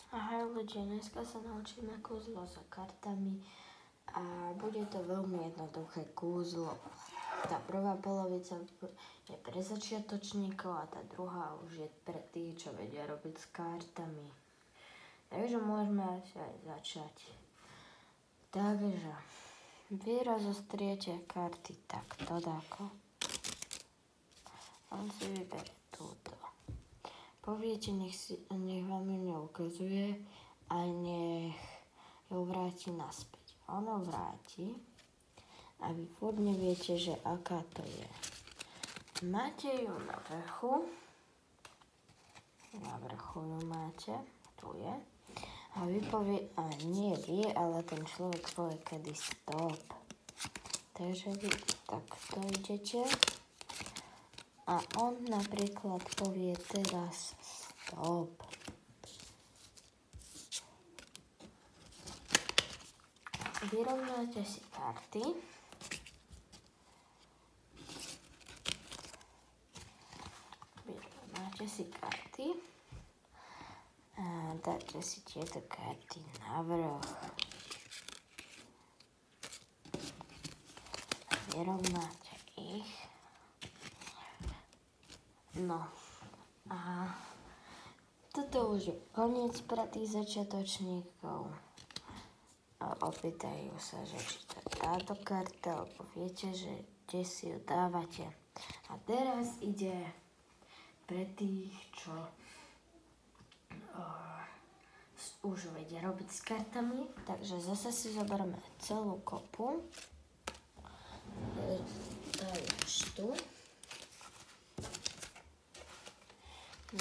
Ahoj ľudia, dneska sa naučíme kúzlo s kartami a bude to veľmi jednoduché kúzlo. Tá prvá polovica je pre začiatočníkov a tá druhá už je pre tých, čo vedia robiť s kartami. Takže môžeme asi aj začať. Takže vy rozostriete karty takto dáko. On si vyberie túto. Poviete, nech vám ju neukazuje a nech ju vráti naspäť. Ono vráti a vy furt neviete, že aká to je. Máte ju na vrchu. Na vrchu ju máte. Tu je. A vy povie, a nie vy, ale ten človek povie kedy stop. Takže vy takto idete. A on napríklad povie teraz stop. Vyrovnáte si karty. Vyrovnáte si karty. A dáte si tieto karty na vrch. Vyrovnáte ich. No a toto už je koniec pre tých začiatočníkov. A opýtajú sa, že či to je táto karta, alebo viete, že kde si ju dávate. A teraz ide pre tých, čo už vedia robiť s kartami. Takže zase si zoberieme celú kopu. Dáš tu.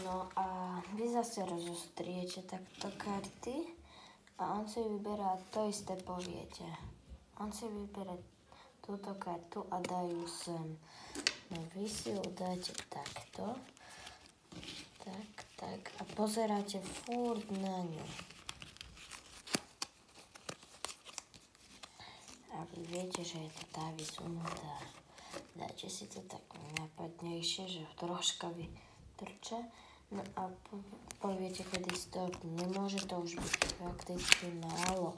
No a vy zase rozostriete takto karty a on si vyberá, to isté poviete. On si vyberá túto kartu a dá ju sem. No vy si ju dáte takto. Tak a pozeráte furt na ňu. A vy viete, že je to tá vysunutá. Dáte si to tak nápadnejšie, že troška vytrča. No a poviete, kedy stop. Nemôže to už byť prakticky málo.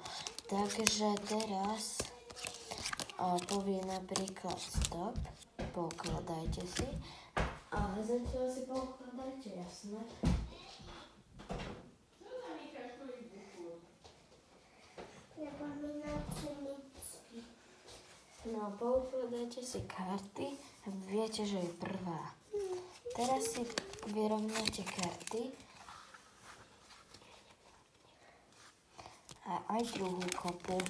Takže teraz povie napríklad stop. Pokladajte si. Ale zatiaľ si pokladajte, jasné? No, poukladajte si karty a viete, že je prvá. Teraz si vyrovnáte karty a aj druhú kopu.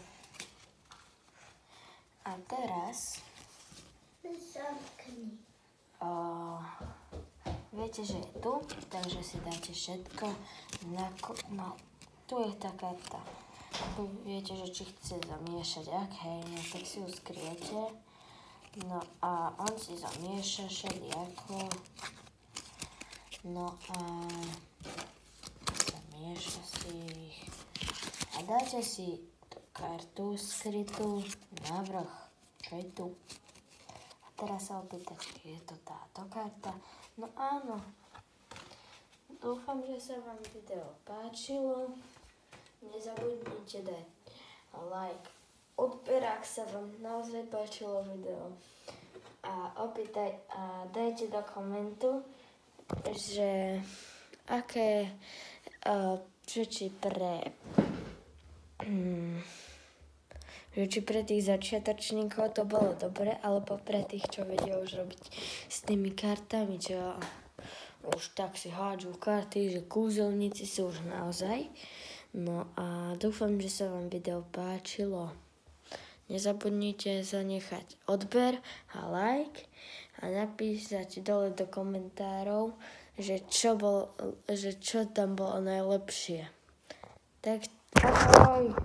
A teraz viete, že je tu, takže si dáte všetko no, tu je tá karta. Viete, že či chce zamiešať, ak hej, no tak si ju skryjete. No a on si zamieša všelijako. No a zamieša si ich. A dáte si tú kartu skrytú na vrch, čo je tu. A teraz sa opýtate, či je to táto karta. No áno. Dúfam, že sa vám video páčilo. Nezabudnite dať like, odber, ak sa vám naozaj páčilo video. A dajte do komentu, že aké, že či pre tých začiatočníkov to bolo dobre, alebo pre tých, čo vedia už robiť s tými kartami, čo už tak si hádžu karty, že kúzelníci sú už naozaj. No a dúfam, že sa vám video páčilo. Nezabudnite zanechať odber a like a napísať dole do komentárov, že čo tam bolo najlepšie. Tak ahoj!